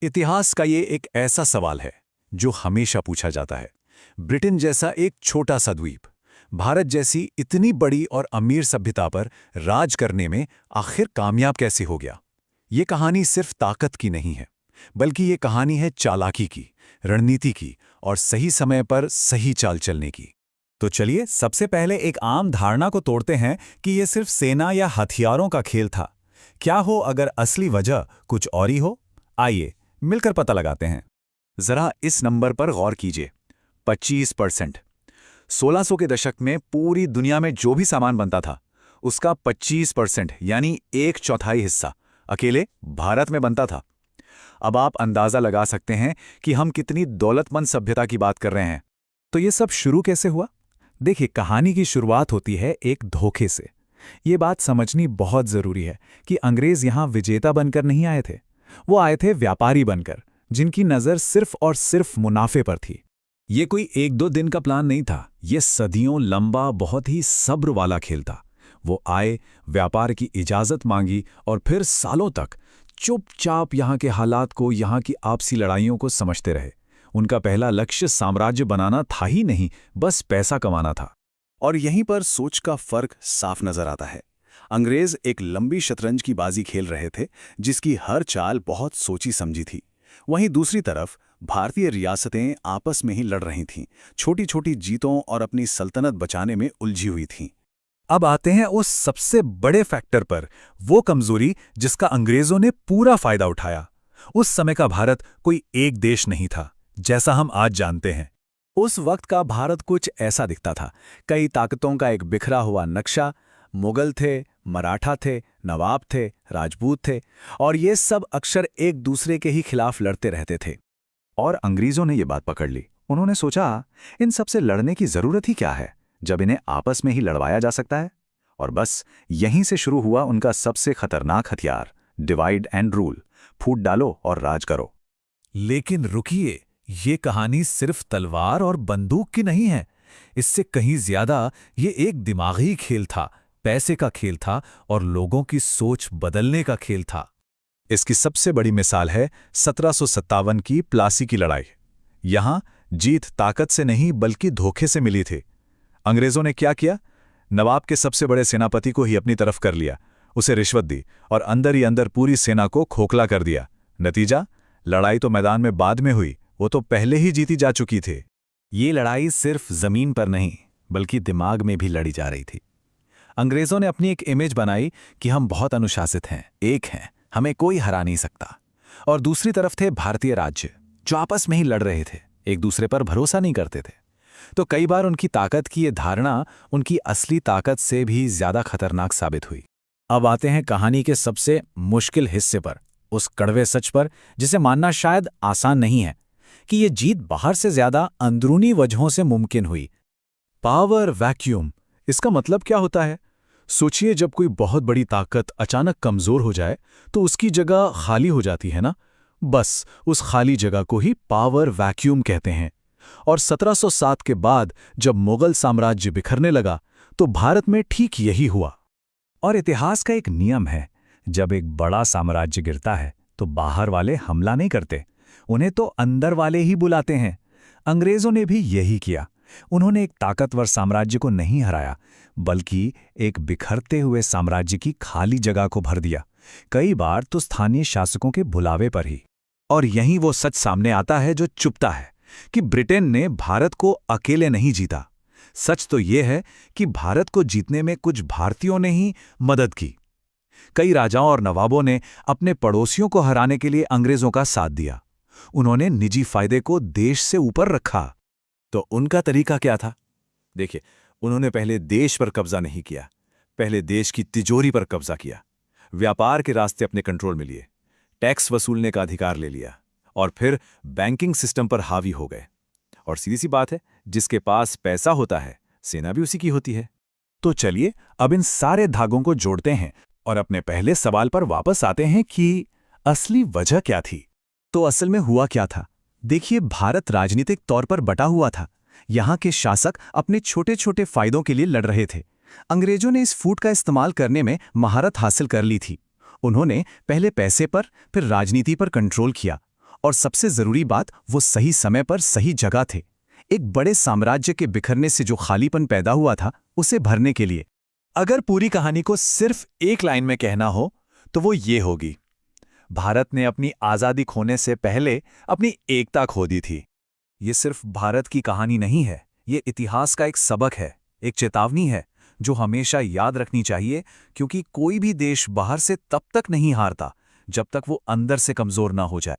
इतिहास का ये एक ऐसा सवाल है जो हमेशा पूछा जाता है। ब्रिटेन जैसा एक छोटा सा द्वीप, भारत जैसी इतनी बड़ी और अमीर सभ्यता पर राज करने में आखिर कामयाब कैसे हो गया? ये कहानी सिर्फ ताकत की नहीं है, बल्कि ये कहानी है चालाकी की, रणनीति की और सही समय पर सही चाल चलने की। तो चलिए सबसे पहले एक आम धारणा को तोड़ते हैं कि ये सिर्फ सेना या हथियारों का खेल था। क्या हो अगर असली वजह कुछ और ही हो? आइए मिलकर पता लगाते हैं। जरा इस नंबर पर गौर कीजिए, 25%। 1600 के दशक में पूरी दुनिया में जो भी सामान बनता था, उसका 25% यानी एक चौथाई हिस्सा अकेले भारत में बनता था। अब आप अंदाजा लगा सकते हैं कि हम कितनी दौलतमंद सभ्यता की बात कर रहे हैं। तो ये सब शुरू कैसे हुआ? देखिए, कहानी की शुरुआत होती है एक धोखे से। ये बात समझनी बहुत जरूरी है कि अंग्रेज यहां विजेता बनकर नहीं आए थे। वो आए थे व्यापारी बनकर, जिनकी नजर सिर्फ और सिर्फ मुनाफे पर थी। ये कोई एक दो दिन का प्लान नहीं था, ये सदियों लंबा, बहुत ही सब्र वाला खेल था। वो आए, व्यापार की इजाजत मांगी और फिर सालों तक चुपचाप यहाँ के हालात को, यहाँ की आपसी लड़ाइयों को समझते रहे। उनका पहला लक्ष्य साम्राज्य बनाना था ही नहीं, बस पैसा कमाना था। और यहीं पर सोच का फर्क साफ नजर आता है। अंग्रेज एक लंबी शतरंज की बाजी खेल रहे थे, जिसकी हर चाल बहुत सोची समझी थी। वहीं दूसरी तरफ भारतीय रियासतें आपस में ही लड़ रही थीं, छोटी छोटी जीतों और अपनी सल्तनत बचाने में उलझी हुई थीं। अब आते हैं उस सबसे बड़े फैक्टर पर, वो कमजोरी जिसका अंग्रेजों ने पूरा फायदा उठाया। उस समय का भारत कोई एक देश नहीं था, जैसा हम आज जानते हैं। उस वक्त का भारत कुछ ऐसा दिखता था, कई ताकतों का एक बिखरा हुआ नक्शा। मुगल थे, मराठा थे, नवाब थे, राजपूत थे, और ये सब अक्सर एक दूसरे के ही खिलाफ लड़ते रहते थे। और अंग्रेजों ने ये बात पकड़ ली। उन्होंने सोचा, इन सबसे लड़ने की जरूरत ही क्या है, जब इन्हें आपस में ही लड़वाया जा सकता है। और बस यहीं से शुरू हुआ उनका सबसे खतरनाक हथियार, डिवाइड एंड रूल। फूट डालो और राज करो। लेकिन रुकिए, ये कहानी सिर्फ तलवार और बंदूक की नहीं है। इससे कहीं ज्यादा ये एक दिमागी खेल था, पैसे का खेल था और लोगों की सोच बदलने का खेल था। इसकी सबसे बड़ी मिसाल है 1757 की प्लासी की लड़ाई। यहां जीत ताकत से नहीं बल्कि धोखे से मिली थी। अंग्रेजों ने क्या किया? नवाब के सबसे बड़े सेनापति को ही अपनी तरफ कर लिया, उसे रिश्वत दी और अंदर ही अंदर पूरी सेना को खोखला कर दिया। नतीजा, लड़ाई तो मैदान में बाद में हुई, वो तो पहले ही जीती जा चुकी थी। ये लड़ाई सिर्फ जमीन पर नहीं, बल्कि दिमाग में भी लड़ी जा रही थी। अंग्रेजों ने अपनी एक इमेज बनाई कि हम बहुत अनुशासित हैं, एक हैं, हमें कोई हरा नहीं सकता। और दूसरी तरफ थे भारतीय राज्य, जो आपस में ही लड़ रहे थे, एक दूसरे पर भरोसा नहीं करते थे। तो कई बार उनकी ताकत की ये धारणा उनकी असली ताकत से भी ज्यादा खतरनाक साबित हुई। अब आते हैं कहानी के सबसे मुश्किल हिस्से पर, उस कड़वे सच पर जिसे मानना शायद आसान नहीं है, कि ये जीत बाहर से ज्यादा अंदरूनी वजहों से मुमकिन हुई। पावर वैक्यूम, इसका मतलब क्या होता है? सोचिए, जब कोई बहुत बड़ी ताकत अचानक कमजोर हो जाए तो उसकी जगह खाली हो जाती है ना। बस उस खाली जगह को ही पावर वैक्यूम कहते हैं। और 1707 के बाद जब मुगल साम्राज्य बिखरने लगा तो भारत में ठीक यही हुआ। और इतिहास का एक नियम है, जब एक बड़ा साम्राज्य गिरता है तो बाहर वाले हमला नहीं करते, उन्हें तो अंदर वाले ही बुलाते हैं। अंग्रेजों ने भी यही किया। उन्होंने एक ताकतवर साम्राज्य को नहीं हराया, बल्कि एक बिखरते हुए साम्राज्य की खाली जगह को भर दिया, कई बार तो स्थानीय शासकों के बुलावे पर ही। और यहीं वो सच सामने आता है जो चुपता है, कि ब्रिटेन ने भारत को अकेले नहीं जीता। सच तो ये है कि भारत को जीतने में कुछ भारतीयों ने ही मदद की। कई राजाओं और नवाबों ने अपने पड़ोसियों को हराने के लिए अंग्रेजों का साथ दिया। उन्होंने निजी फायदे को देश से ऊपर रखा। तो उनका तरीका क्या था? देखिए, उन्होंने पहले देश पर कब्जा नहीं किया, पहले देश की तिजोरी पर कब्जा किया। व्यापार के रास्ते अपने कंट्रोल में लिए, टैक्स वसूलने का अधिकार ले लिया और फिर बैंकिंग सिस्टम पर हावी हो गए। और सीधी सी बात है, जिसके पास पैसा होता है, सेना भी उसी की होती है। तो चलिए अब इन सारे धागों को जोड़ते हैं और अपने पहले सवाल पर वापस आते हैं कि असली वजह क्या थी। तो असल में हुआ क्या था? देखिए, भारत राजनीतिक तौर पर बटा हुआ था। यहाँ के शासक अपने छोटे छोटे फायदों के लिए लड़ रहे थे। अंग्रेजों ने इस फूट का इस्तेमाल करने में महारत हासिल कर ली थी। उन्होंने पहले पैसे पर, फिर राजनीति पर कंट्रोल किया और सबसे जरूरी बात, वो सही समय पर सही जगह थे, एक बड़े साम्राज्य के बिखरने से जो खालीपन पैदा हुआ था उसे भरने के लिए। अगर पूरी कहानी को सिर्फ एक लाइन में कहना हो तो वो ये होगी, भारत ने अपनी आज़ादी खोने से पहले अपनी एकता खो दी थी। ये सिर्फ भारत की कहानी नहीं है, ये इतिहास का एक सबक है, एक चेतावनी है जो हमेशा याद रखनी चाहिए, क्योंकि कोई भी देश बाहर से तब तक नहीं हारता जब तक वो अंदर से कमजोर ना हो जाए।